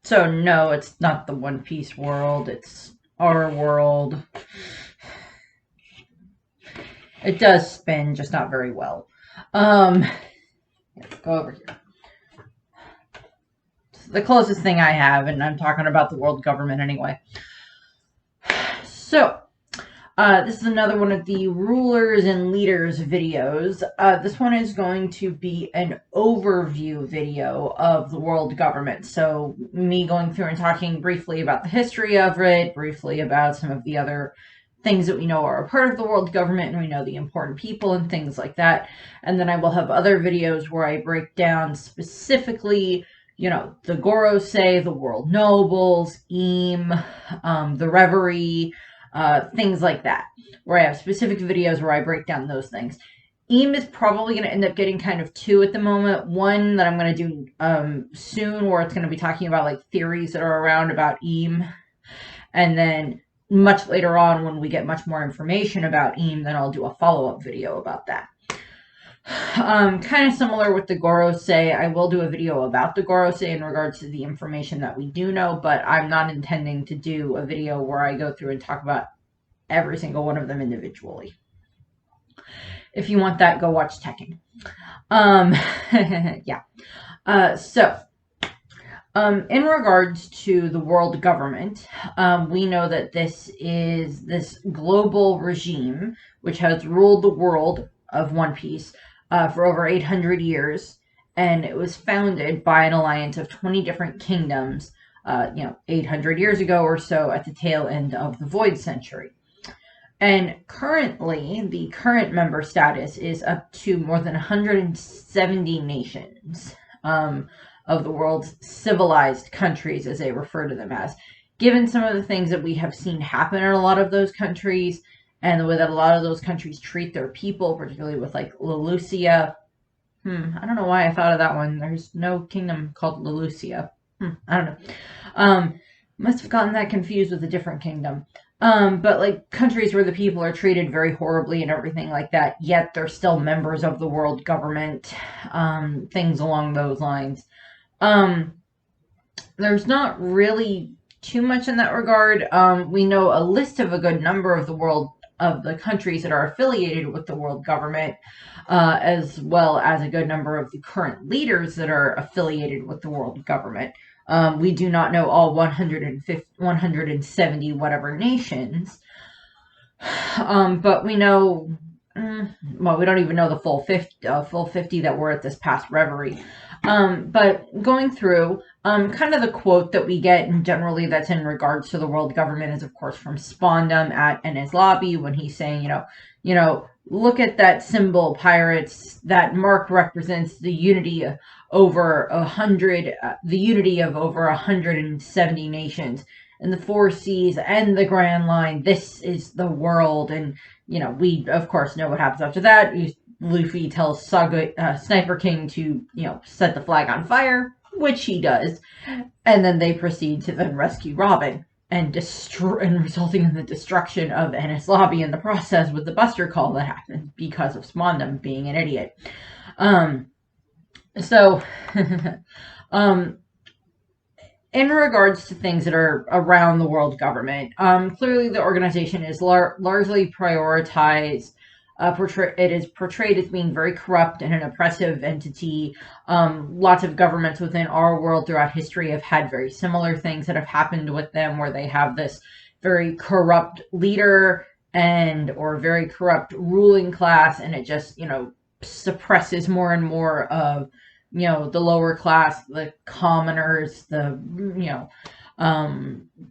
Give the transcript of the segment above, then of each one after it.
So no, it's not the One Piece world. It's our world. It does spin, just not very well. Go over here. It's the closest thing I have, and I'm talking about the world government anyway. So, this is another one of the rulers and leaders videos. This one is going to be an overview video of the world government. So me going through and talking briefly about the history of it, briefly about some of the other things that we know are a part of the world government, and we know the important people and things like that. And then I will have other videos where I break down specifically, you know, the Gorosei, the world nobles, the reverie, things like that, where I have specific videos where I break down those things. Is probably going to end up getting kind of two at the moment. One that I'm going to do soon, where it's going to be talking about like theories that are around about and then much later on, when we get much more information about then I'll do a follow-up video about that. Kind of similar with the Gorosei. I will do a video about the Gorosei in regards to the information that we do know, but I'm not intending to do a video where I go through and talk about every single one of them individually. If you want that, go watch Tekken. Yeah. In regards to the world government, we know that this is this global regime which has ruled the world of One Piece for over 800 years, and it was founded by an alliance of 20 different kingdoms, 800 years ago or so at the tail end of the Void Century. And currently, the current member status is up to more than 170 nations of the world's civilized countries, as they refer to them as. Given some of the things that we have seen happen in a lot of those countries, and the way that a lot of those countries treat their people, particularly with like Lelucia. I don't know why I thought of that one. There's no kingdom called Lelucia. I don't know. Must have gotten that confused with a different kingdom. But like countries where the people are treated very horribly and everything like that, yet they're still members of the world government, things along those lines. There's not really too much in that regard. We know a list of a good number of the countries that are affiliated with the world government, as well as a good number of the current leaders that are affiliated with the world government. We do not know all 170 whatever nations, but we know, well, we don't even know the full 50 that were at this past reverie. But going through, kind of the quote that we get, and generally that's in regards to the world government, is of course from Spondum at Enies Lobby, when he's saying, look at that symbol, pirates. That mark represents the unity of over 170 nations, and the four seas and the Grand Line. This is the world. And we of course know what happens after that. Luffy tells Sniper King to set the flag on fire, which he does, and then they proceed to then rescue Robin, and resulting in the destruction of Enies Lobby in the process, with the Buster Call that happened because of Spondum being an idiot. In regards to things that are around the world government, clearly the organization is largely prioritized. It is portrayed as being very corrupt and an oppressive entity. Lots of governments within our world throughout history have had very similar things that have happened with them, where they have this very corrupt leader or very corrupt ruling class, and it just, suppresses more and more of, the lower class, the commoners, the,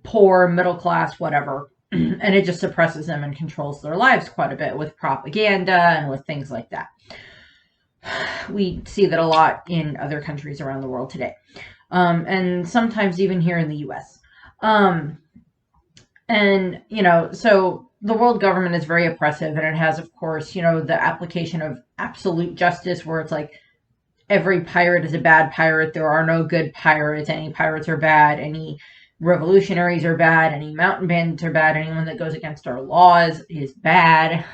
poor, middle class, whatever. And it just suppresses them and controls their lives quite a bit with propaganda and with things like that. We see that a lot in other countries around the world today. And sometimes even here in the US. So the world government is very oppressive, and it has, of course, the application of absolute justice, where it's like every pirate is a bad pirate. There are no good pirates. Any pirates are bad. Any revolutionaries are bad. Any mountain bandits are bad. Anyone that goes against our laws is bad.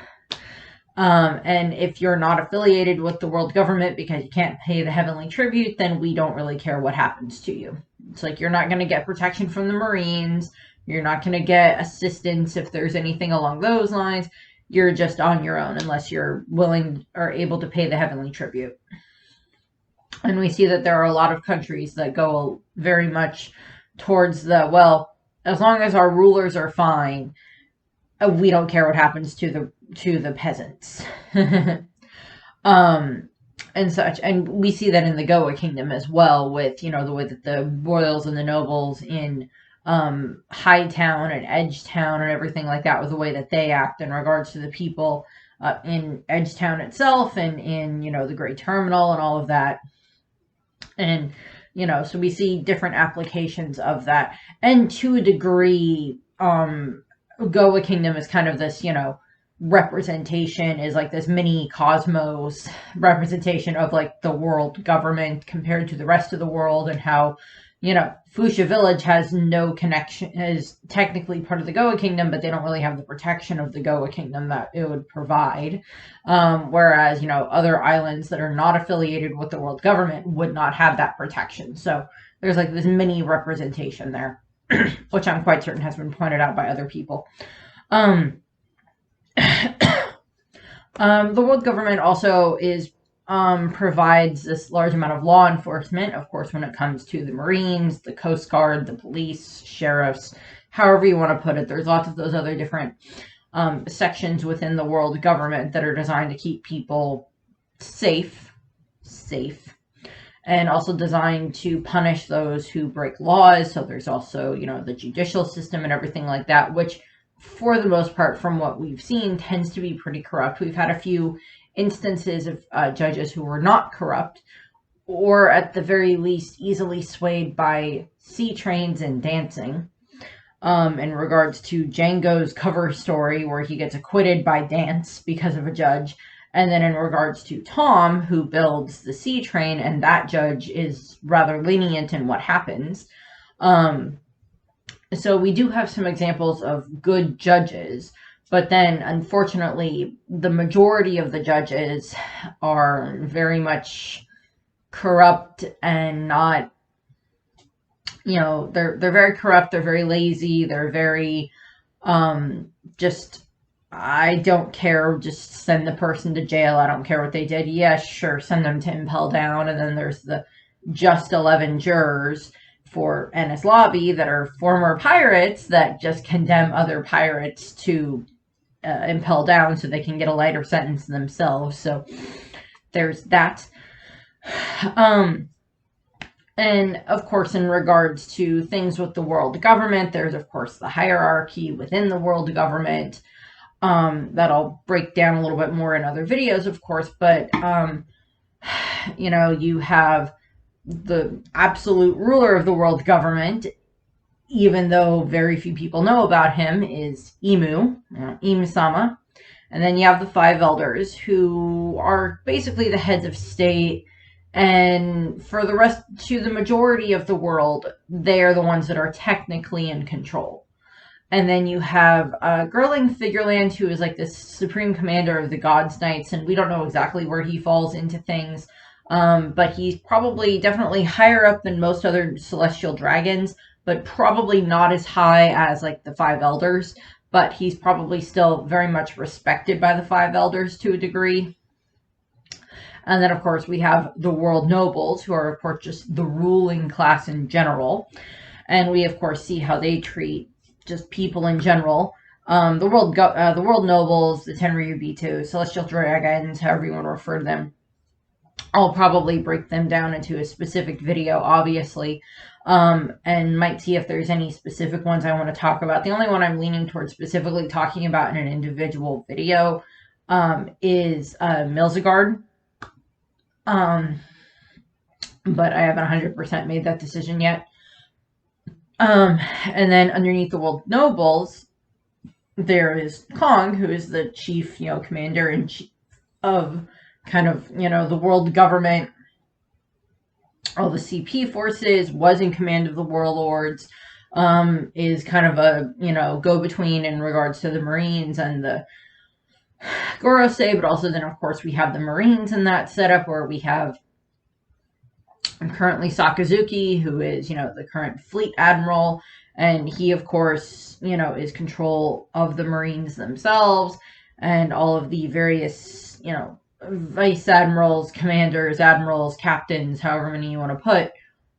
And if you're not affiliated with the world government because you can't pay the heavenly tribute, then we don't really care what happens to you. It's like you're not going to get protection from the Marines. You're not going to get assistance if there's anything along those lines. You're just on your own unless you're willing or able to pay the heavenly tribute. And we see that there are a lot of countries that go very much towards the, well, as long as our rulers are fine, we don't care what happens to the peasants. And such. And we see that in the Goa kingdom as well, with, you know, the way that the royals and the nobles in Hightown and Edgetown and everything like that, with the way that they act in regards to the people in Edgetown itself, and in, you know, the Great Terminal and all of that. And, you know, so we see different applications of that. And to a degree, Goa kingdom is kind of this, you know, representation, is like this mini cosmos representation of like the world government compared to the rest of the world, and how, you know, Fuchsia village has no connection, is technically part of the Goa kingdom, but they don't really have the protection of the Goa kingdom that it would provide. Whereas, you know, other islands that are not affiliated with the world government would not have that protection. So there's like this mini representation there, which I'm quite certain has been pointed out by other people. The world government also provides this large amount of law enforcement, of course, when it comes to the Marines, the Coast Guard, the police, sheriffs, however you want to put it. There's lots of those other different sections within the world government that are designed to keep people safe, and also designed to punish those who break laws. So there's also, you know, the judicial system and everything like that, which, for the most part, from what we've seen, tends to be pretty corrupt. We've had a few instances of judges who were not corrupt, or at the very least easily swayed by sea trains and dancing. In regards to Django's cover story, where he gets acquitted by dance because of a judge. And then in regards to Tom, who builds the sea train, and that judge is rather lenient in what happens. So we do have some examples of good judges, but then unfortunately the majority of the judges are very much corrupt, and not, you know, they're very corrupt, they're very lazy, they're very just, I don't care, just send the person to jail, I don't care what they did. Yeah, sure, send them to impel down. And then there's the just 11 jurors for Ennis Lobby that are former pirates that just condemn other pirates to impel down so they can get a lighter sentence themselves. So there's that. And of course, in regards to things with the world government, there's of course the hierarchy within the world government. That I'll break down a little bit more in other videos, of course, but, you know, you have the absolute ruler of the world government, even though very few people know about him, is Imu-Sama. And then you have the 5 elders, who are basically the heads of state, and for the rest, to the majority of the world, they are the ones that are technically in control. And then you have Gerling Figureland, who is like this supreme commander of the God's Knights, and we don't know exactly where he falls into things, but he's probably definitely higher up than most other celestial dragons, but probably not as high as like the 5 elders, but he's probably still very much respected by the 5 elders to a degree. And then of course we have the world nobles, who are of course just the ruling class in general, and we of course see how they treat just people in general. The world nobles, the Tenryubitu, celestial dragons, however you want to refer to them. I'll probably break them down into a specific video, obviously, and might see if there's any specific ones I want to talk about. The only one I'm leaning towards specifically talking about in an individual video is Milzigard. But I haven't 100% made that decision yet. And then underneath the world nobles, there is Kong, who is the chief, you know, commander in chief of kind of, you know, the world government, all the CP forces, was in command of the warlords, is kind of a, you know, go-between in regards to the Marines and the Gorosei, but also then of course we have the Marines in that setup, where we have and currently Sakazuki, who is, the current fleet admiral. And he, of course, is control of the Marines themselves and all of the various, vice admirals, commanders, admirals, captains, however many you want to put,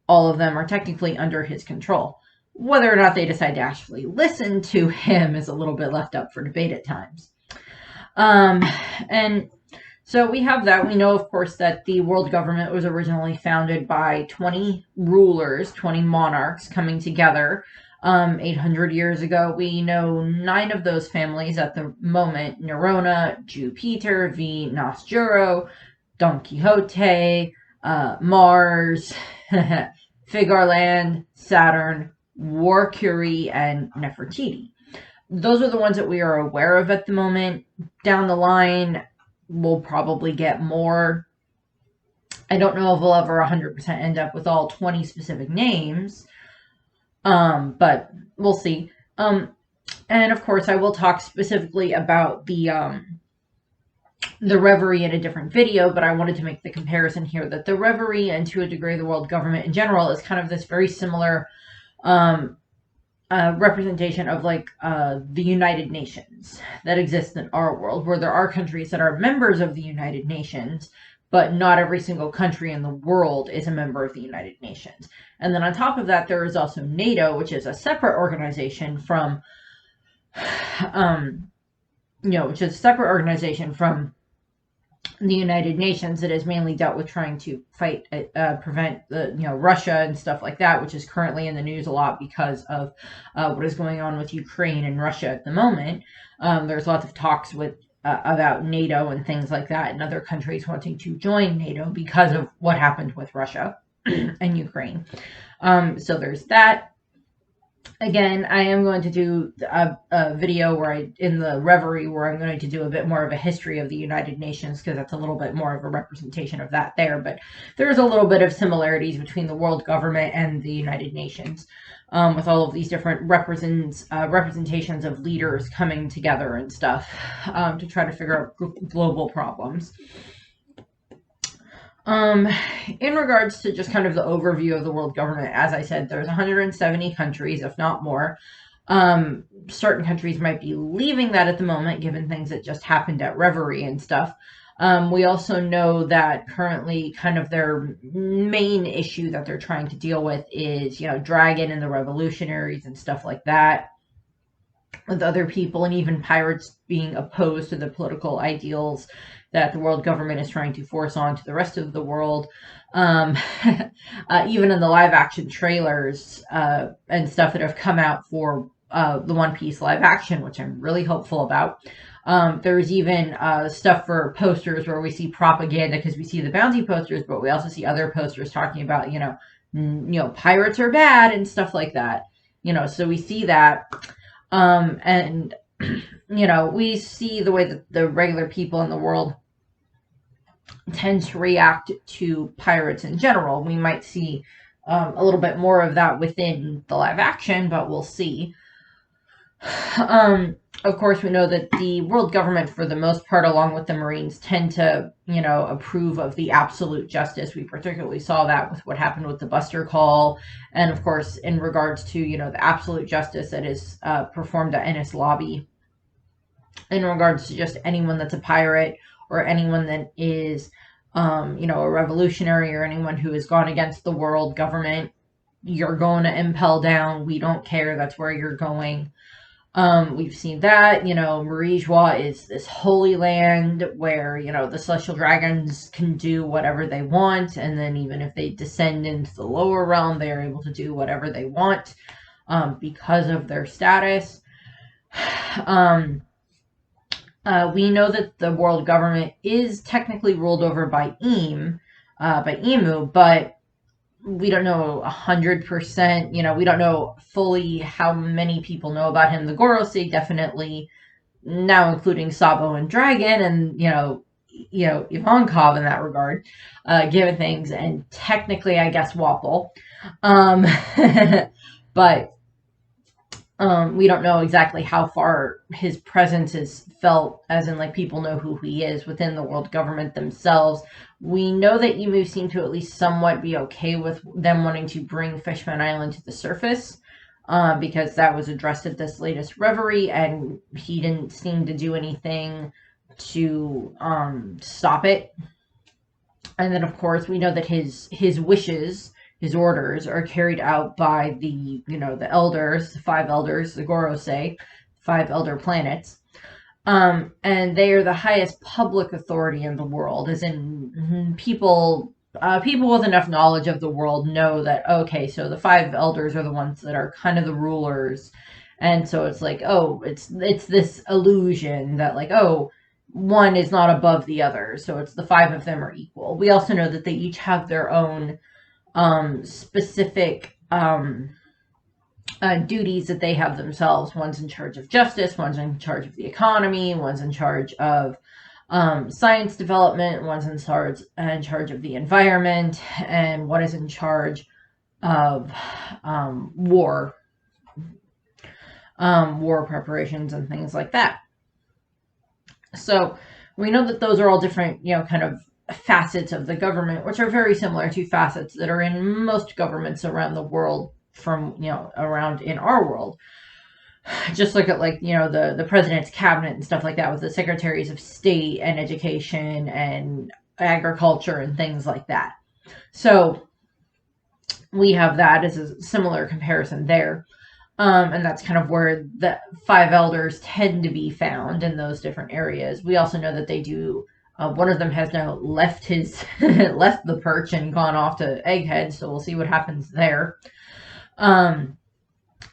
all of them are technically under his control. Whether or not they decide to actually listen to him is a little bit left up for debate at times. And so we have that. We know, of course, that the world government was originally founded by 20 rulers, 20 monarchs coming together 800 years ago. We know 9 of those families at the moment: Nerona, Jupiter, V, Nasjuro, Don Quixote, Mars, Figarland, Saturn, Warcury, and Nefertiti. Those are the ones that we are aware of at the moment. Down the line, we'll probably get more. I don't know if we'll ever 100% end up with all 20 specific names, but we'll see. And of course, I will talk specifically about the Reverie in a different video, but I wanted to make the comparison here that the Reverie, and to a degree the world government in general, is kind of this very similar representation of the United Nations that exist in our world, where there are countries that are members of the United Nations, but not every single country in the world is a member of the United Nations. And then on top of that, there is also NATO, which is a separate organization from, which is a separate organization from the United Nations that is mainly dealt with trying to fight, prevent Russia and stuff like that, which is currently in the news a lot because of what is going on with Ukraine and Russia at the moment. There's lots of talks about NATO and things like that, and other countries wanting to join NATO because of what happened with Russia and Ukraine. So there's that. Again, I am going to do a video in the Reverie, where I'm going to do a bit more of a history of the United Nations, because that's a little bit more of a representation of that there. But there's a little bit of similarities between the world government and the United Nations, with all of these different representations of leaders coming together and stuff to try to figure out global problems. In regards to just kind of the overview of the world government, as I said, there's 170 countries, if not more. Certain countries might be leaving that at the moment, given things that just happened at Reverie and stuff. We also know that currently kind of their main issue that they're trying to deal with is, Dragon and the revolutionaries and stuff like that, with other people, and even pirates being opposed to the political ideals that the world government is trying to force on to the rest of the world. Even in the live action trailers and stuff that have come out for the One Piece live action, which I'm really hopeful about. There's even stuff for posters where we see propaganda, because we see the bounty posters, but we also see other posters talking about, pirates are bad and stuff like that. So we see that. And we see the way that the regular people in the world tend to react to pirates in general. We might see a little bit more of that within the live action, but we'll see. Of course, we know that the world government, for the most part, along with the Marines, tend to, approve of the absolute justice. We particularly saw that with what happened with the Buster Call. And of course, in regards to, the absolute justice that is performed at Ennis Lobby, in regards to just anyone that's a pirate, or anyone that is, a revolutionary, or anyone who has gone against the world government, you're going to impel down. We don't care. That's where you're going. We've seen that, Marijua is this holy land where, the celestial dragons can do whatever they want. And then even if they descend into the lower realm, they are able to do whatever they want because of their status. We know that the world government is technically ruled over by Imu, but we don't know 100%, we don't know fully how many people know about him. The Gorosei definitely, now including Sabo and Dragon, and, Ivankov in that regard, given things, and technically, I guess, Wapol. But We don't know exactly how far his presence is felt, as in, like, people know who he is within the world government themselves. We know that Emu seemed to at least somewhat be okay with them wanting to bring Fishman Island to the surface, because that was addressed at this latest reverie, and he didn't seem to do anything to stop it. And then, of course, we know that his wishes, his orders, are carried out by the elders, the five elders, the Gorosei, five elder planets. And they are the highest public authority in the world, as in people with enough knowledge of the world know that, okay, so the five elders are the ones that are kind of the rulers. And so it's like, oh, it's this illusion that, like, oh, one is not above the other, so it's the five of them are equal. We also know that they each have their own specific duties that they have themselves. One's in charge of justice, one's in charge of the economy, one's in charge of science development, one's in charge of the environment, and one is in charge of war preparations and things like that. So we know that those are all different, kind of facets of the government, which are very similar to facets that are in most governments around the world, from around in our world. Just look at, like, the president's cabinet and stuff like that, with the secretaries of state and education and agriculture and things like that. So we have that as a similar comparison there. And that's kind of where the five elders tend to be found, in those different areas. We also know that they do. One of them has now left the perch and gone off to Egghead, so we'll see what happens there. And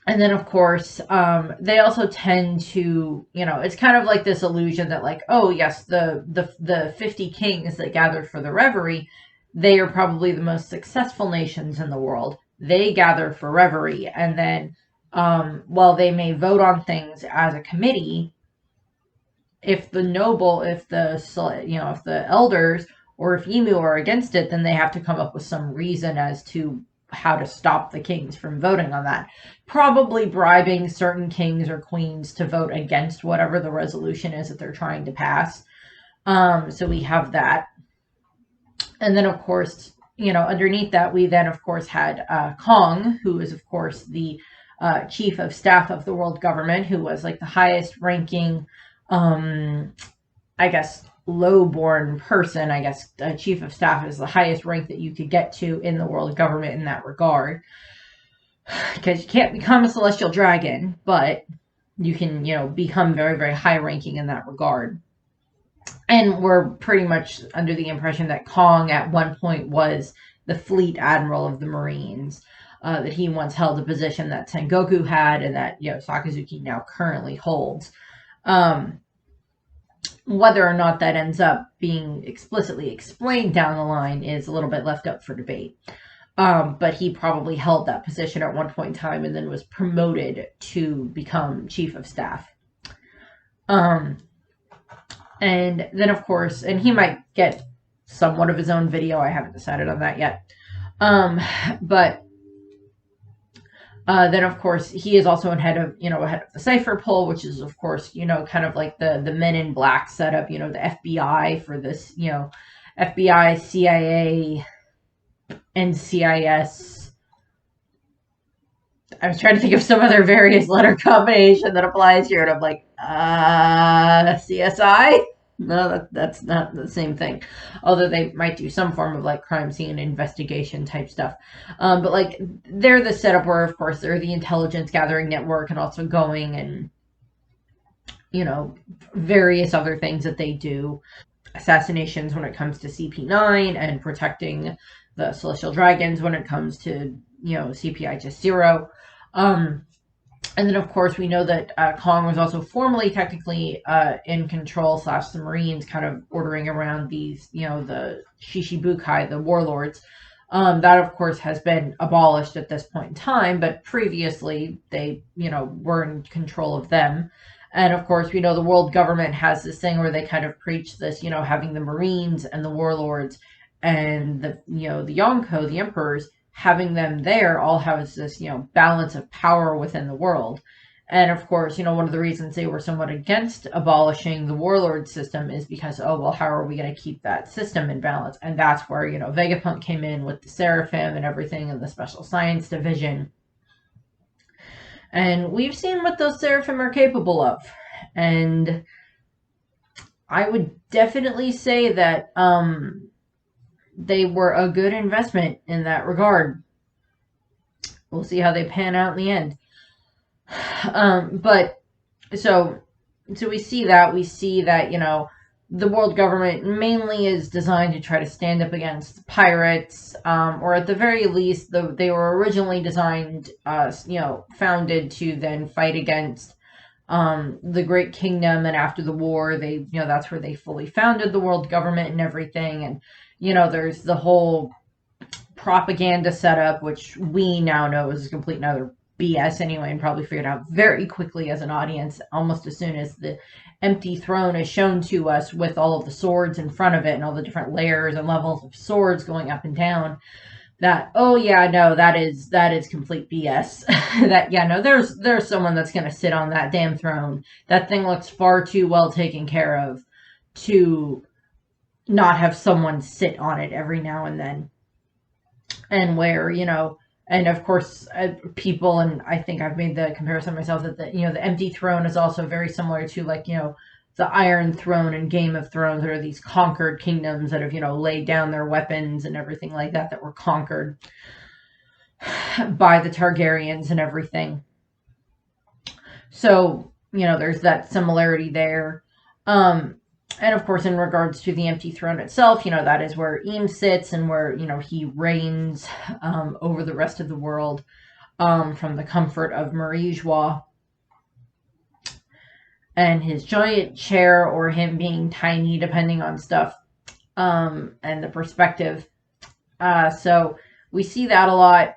then, of course, they also tend to, it's kind of like this illusion that, like, oh yes, the 50 kings that gathered for the reverie, they are probably the most successful nations in the world. They gather for reverie, and then while they may vote on things as a committee, if the elders or if Emu are against it, then they have to come up with some reason as to how to stop the kings from voting on that. Probably bribing certain kings or queens to vote against whatever the resolution is that they're trying to pass. So we have that. And then, of course, underneath that, we then, of course, had Kong, who is, of course, the chief of staff of the world government, who was, like, the highest ranking, I guess, low-born person. I guess chief of staff is the highest rank that you could get to in the world government in that regard, because you can't become a celestial dragon, but you can become very, very high ranking in that regard. And we're pretty much under the impression that Kong at one point was the fleet admiral of the Marines, that he once held a position that Sengoku had, and that Sakazuki now currently holds. Whether or not that ends up being explicitly explained down the line is a little bit left up for debate. But he probably held that position at one point in time and then was promoted to become chief of staff. And then, of course, and he might get somewhat of his own video. I haven't decided on that yet. But then, of course, he is also ahead of the Cypher Poll, which is, of course, kind of like the Men in Black setup, the FBI for this, FBI, CIA, NCIS. I was trying to think of some other various letter combination that applies here, and I'm like, CSI? No, that's not the same thing. Although they might do some form of, like, crime scene investigation type stuff. But, like, they're the setup where, of course, they're the intelligence gathering network, and also going and, various other things that they do. Assassinations when it comes to CP9, and protecting the Celestial Dragons when it comes to, CPI just 0. And then, of course, we know that Kong was also formally, technically, in control / the Marines, kind of ordering around these, the Shishibukai, the warlords. That, of course, has been abolished at this point in time, but previously they, were in control of them. And, of course, we know the world government has this thing where they kind of preach this, having the Marines and the warlords and the Yonko, the emperors, having them there all has this, balance of power within the world. And of course, one of the reasons they were somewhat against abolishing the warlord system is because, oh, well, how are we going to keep that system in balance? And that's where, Vegapunk came in with the Seraphim and everything and the Special Science Division. And we've seen what those Seraphim are capable of. And I would definitely say that they were a good investment in that regard. We'll see how they pan out in the end. But so we see that the world government mainly is designed to try to stand up against pirates, or at the very least, they were originally designed, founded to then fight against the Great Kingdom, and after the war, that's where they fully founded the world government and everything. And there's the whole propaganda setup, which we now know is a complete and utter BS anyway, and probably figured out very quickly as an audience, almost as soon as the empty throne is shown to us with all of the swords in front of it and all the different layers and levels of swords going up and down. That, oh yeah, no, that is complete BS. There's someone that's going to sit on that damn throne. That thing looks far too well taken care of to not have someone sit on it every now and then. And where, and of course, people, and I think I've made the comparison myself that the empty throne is also very similar to the Iron Throne in Game of Thrones, that are these conquered kingdoms that have laid down their weapons and everything like that were conquered by the Targaryens and everything. So there's that similarity there. And of course, in regards to the empty throne itself, that is where Im sits and where, he reigns over the rest of the world from the comfort of Marie-Joie. And his giant chair, or him being tiny, depending on stuff and the perspective. So we see that a lot.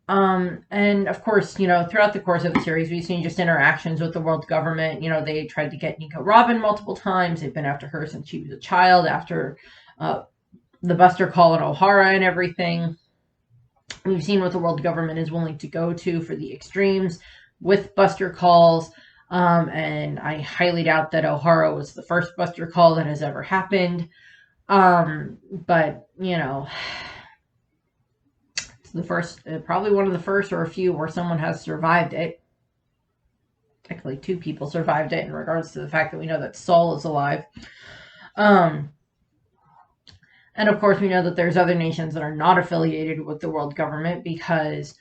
And of course, throughout the course of the series, we've seen just interactions with the world government. They tried to get Nico Robin multiple times. They've been after her since she was a child, after the Buster Call in O'Hara and everything. We've seen what the world government is willing to go to for the extremes with Buster Calls. And I highly doubt that O'Hara was the first Buster Call that has ever happened. But, the first, probably one of the first or a few where someone has survived it. Technically, 2 people survived it in regards to the fact that we know that Saul is alive. And of course, we know that there's other nations that are not affiliated with the world government because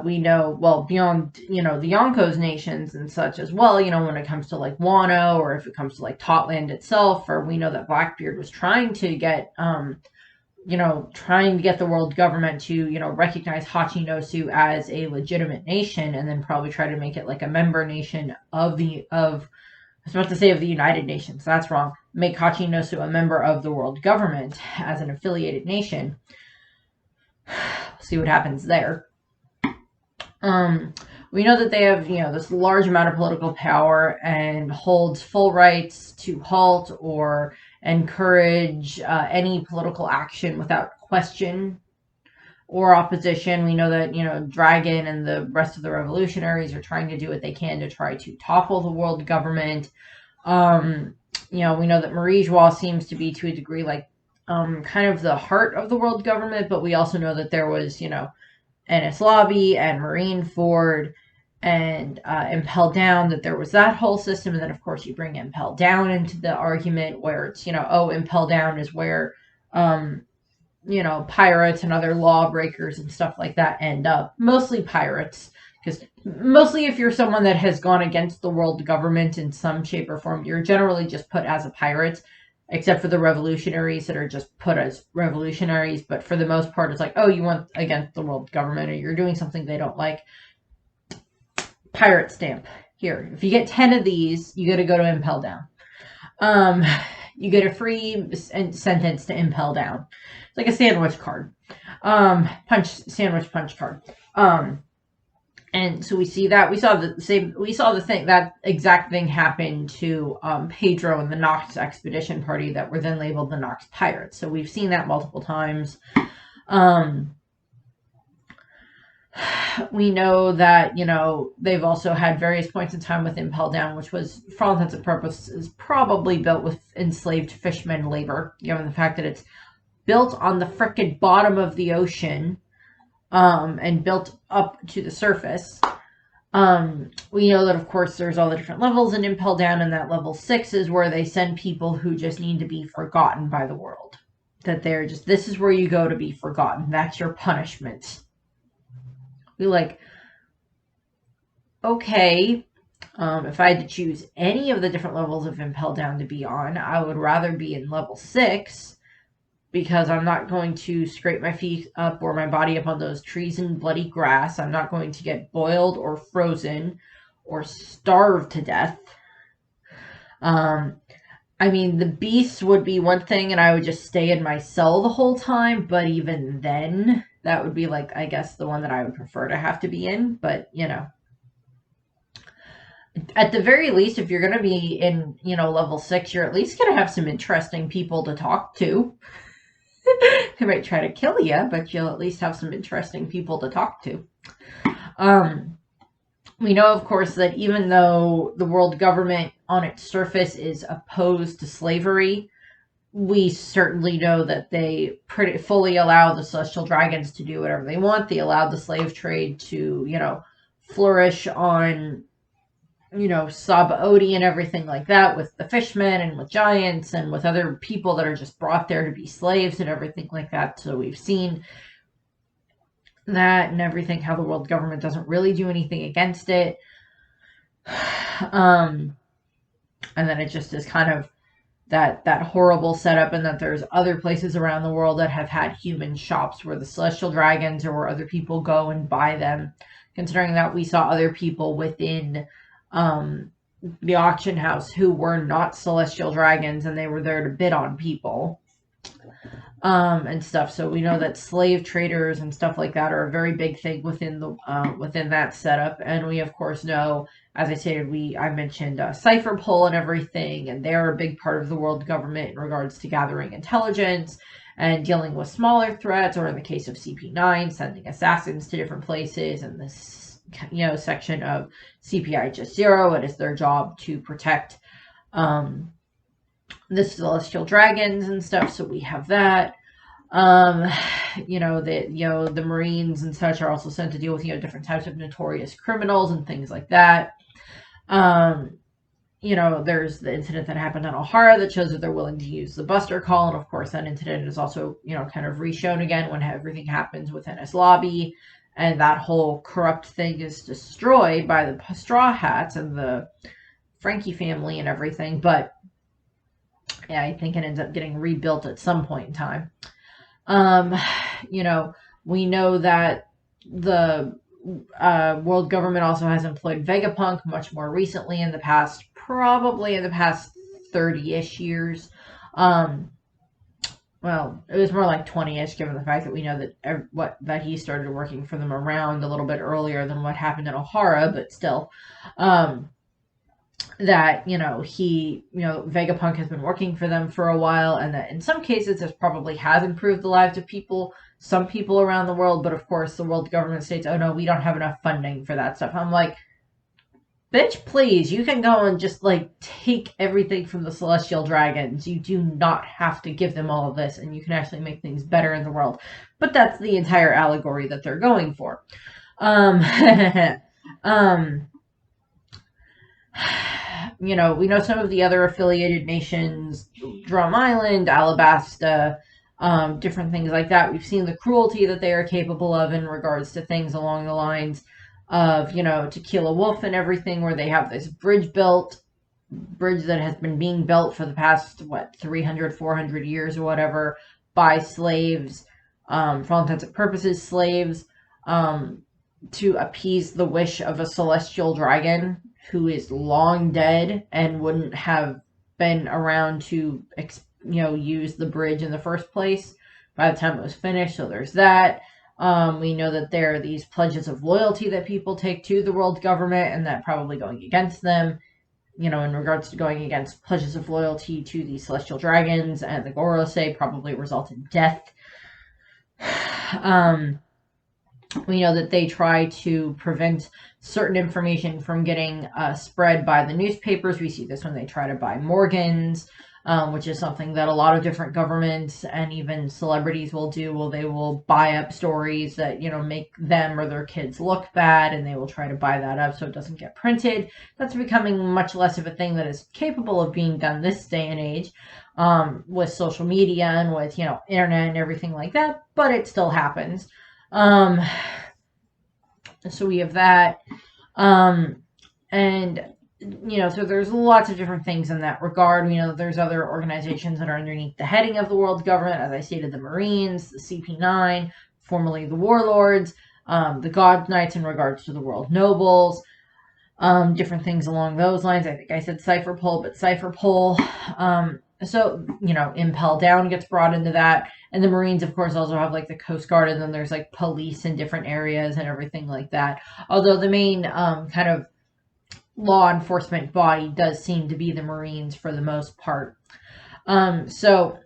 we know, well, beyond, the Yonkos nations and such as well, when it comes to Wano, or if it comes to Totland itself, or we know that Blackbeard was trying to get the world government to, recognize Hachinosu as a legitimate nation, and then probably try to make it a member nation I was about to say of the United Nations. That's wrong. Make Hachinosu a member of the world government as an affiliated nation. We'll see what happens there. We know that they have, this large amount of political power and holds full rights to halt or encourage any political action without question or opposition. We know that, Dragon and the rest of the revolutionaries are trying to do what they can to try to topple the world government. We know that Marie-Joie seems to be, to a degree, kind of the heart of the world government, but we also know that there was, Ennis Lobby and Marineford and Impel Down, that there was that whole system. And then, of course, you bring Impel Down into the argument where it's, Impel Down is where, pirates and other lawbreakers and stuff like that end up. Mostly pirates, because mostly if you're someone that has gone against the world government in some shape or form, you're generally just put as a pirate, except for the revolutionaries that are just put as revolutionaries. But for the most part, it's oh, you went against the world government, or you're doing something they don't like. Pirate stamp. Here, if you get 10 of these, you got to go to Impel Down. You get a free sentence to Impel Down. It's like a sandwich card. Sandwich punch card. And so we see that. We saw that exact thing happen to Pedro and the Nox expedition party that were then labeled the Nox Pirates. So we've seen that multiple times. We know that, they've also had various points in time with Impel Down, which was, for all intents and purposes, probably built with enslaved fishermen labor, given the fact that it's built on the frickin' bottom of the ocean, and built up to the surface. We know that, of course, there's all the different levels in Impel Down, and that level 6 is where they send people who just need to be forgotten by the world. That they're just, this is where you go to be forgotten. That's your punishment. We okay, if I had to choose any of the different levels of Impel Down to be on, I would rather be in level 6, because I'm not going to scrape my feet up or my body up on those trees and bloody grass. I'm not going to get boiled or frozen or starve to death. I mean, the beasts would be one thing, and I would just stay in my cell the whole time, but even then, that would be, I guess, the one that I would prefer to have to be in, but, At the very least, if you're going to be in, level 6, you're at least going to have some interesting people to talk to. They might try to kill you, but you'll at least have some interesting people to talk to. We know, of course, that even though the world government on its surface is opposed to slavery, we certainly know that they pretty fully allow the celestial dragons to do whatever they want. They allowed the slave trade to, flourish on, Sabaody and everything like that, with the fishmen and with giants and with other people that are just brought there to be slaves and everything like that. So we've seen that and everything, how the world government doesn't really do anything against it. And then it just is kind of that horrible setup, and that there's other places around the world that have had human shops where the celestial dragons or where other people go and buy them, considering that we saw other people within the auction house who were not celestial dragons, and they were there to bid on people, and stuff. So we know that slave traders and stuff like that are a very big thing within the within that setup. And we of course know, as I stated, I mentioned Cipher Pol and everything, and they're a big part of the world government in regards to gathering intelligence and dealing with smaller threats, or in the case of CP9, sending assassins to different places. And this section of CPI just 0, it is their job to protect the celestial dragons and stuff. So we have that. The Marines and such are also sent to deal with different types of notorious criminals and things like that. There's the incident that happened on O'Hara that shows that they're willing to use the Buster Call, and of course that incident is also kind of reshown again when everything happens within his lobby. And that whole corrupt thing is destroyed by the Straw Hats and the Frankie family and everything. But yeah, I think it ends up getting rebuilt at some point in time. We know that the world government also has employed Vegapunk much more recently in the past, probably in the past 30-ish years. Well, it was more like 20-ish, given the fact that we know that that he started working for them around a little bit earlier than what happened in O'Hara, but still, that Vegapunk has been working for them for a while, and that in some cases this probably has improved the lives of some people around the world. But of course, the world government states, "Oh no, we don't have enough funding for that stuff." I'm like, bitch, please, you can go and just, take everything from the celestial dragons. You do not have to give them all of this, and you can actually make things better in the world. But that's the entire allegory that they're going for. We know some of the other affiliated nations, Drum Island, Alabasta, different things like that. We've seen the cruelty that they are capable of in regards to things along the lines of, Tequila Wolf and everything, where they have this bridge that has been being built for the past, 300, 400 years or whatever, by slaves, for all intents and purposes, slaves, to appease the wish of a celestial dragon who is long dead and wouldn't have been around to, use the bridge in the first place by the time it was finished. So there's that. We know that there are these pledges of loyalty that people take to the world government, and that probably going against them, in regards to going against pledges of loyalty to the celestial dragons and the Gorosei, probably result in death. We know that they try to prevent certain information from getting spread by the newspapers. We see this when they try to buy Morgans, which is something that a lot of different governments and even celebrities will do. Well, they will buy up stories that, make them or their kids look bad, and they will try to buy that up so it doesn't get printed. That's becoming much less of a thing that is capable of being done this day and age, with social media and with, internet and everything like that, but it still happens. So we have that. And so there's lots of different things in that regard. There's other organizations that are underneath the heading of the world government, as I stated, the Marines, the CP9, formerly the Warlords, the God Knights in regards to the World Nobles, different things along those lines. I think I said Cypherpol, but Cypherpol. So, Impel Down gets brought into that. And the Marines, of course, also have like the Coast Guard, and then there's like police in different areas and everything like that. Although the main kind of law enforcement body does seem to be the Marines for the most part. So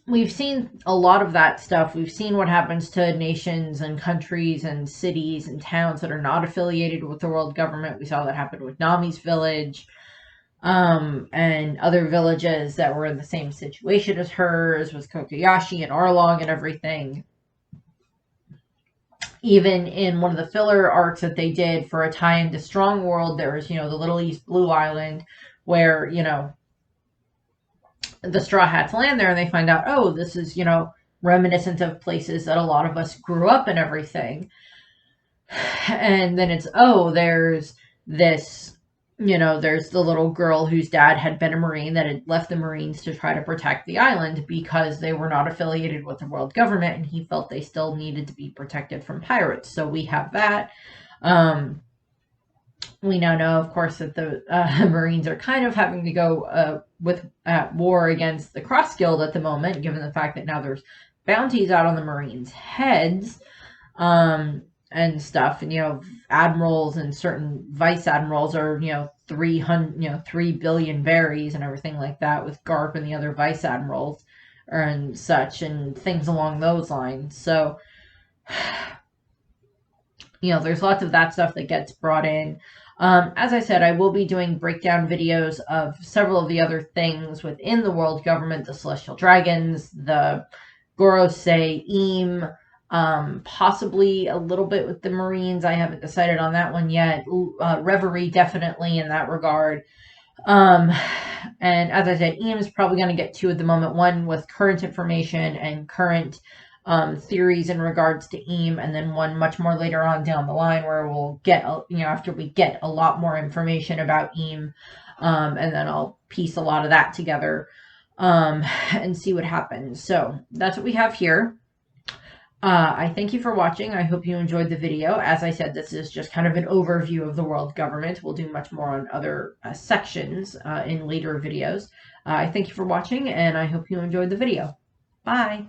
we've seen a lot of that stuff. We've seen what happens to nations and countries and cities and towns that are not affiliated with the world government. We saw that happen with Nami's village, and other villages that were in the same situation as hers, with Kokoyashi and Arlong and everything. Even in one of the filler arcs that they did for a tie into Strong World, there was, the Little East Blue Island, where, the Straw Hats land there and they find out, oh, this is, reminiscent of places that a lot of us grew up and everything. And then it's, oh, there's this, there's the little girl whose dad had been a Marine that had left the Marines to try to protect the island because they were not affiliated with the world government, and he felt they still needed to be protected from pirates. So we have that. We now know, of course, that the Marines are kind of having to go at war against the Cross Guild at the moment, given the fact that now there's bounties out on the Marines' heads. And stuff, and admirals and certain vice admirals are 3 billion berries and everything like that, with Garp and the other vice admirals and such, and things along those lines. So there's lots of that stuff that gets brought in. As I said, I will be doing breakdown videos of several of the other things within the world government: the Celestial Dragons, the Gorosei, Eam, possibly a little bit with the Marines. I haven't decided on that one yet. Reverie, definitely in that regard. And as I said, Eam is probably going to get two at the moment. One with current information and current theories in regards to Eam, and then one much more later on down the line where we'll get, after we get a lot more information about Eam, and then I'll piece a lot of that together and see what happens. So that's what we have here. I thank you for watching. I hope you enjoyed the video. As I said, this is just kind of an overview of the world government. We'll do much more on other sections in later videos. I thank you for watching, and I hope you enjoyed the video. Bye!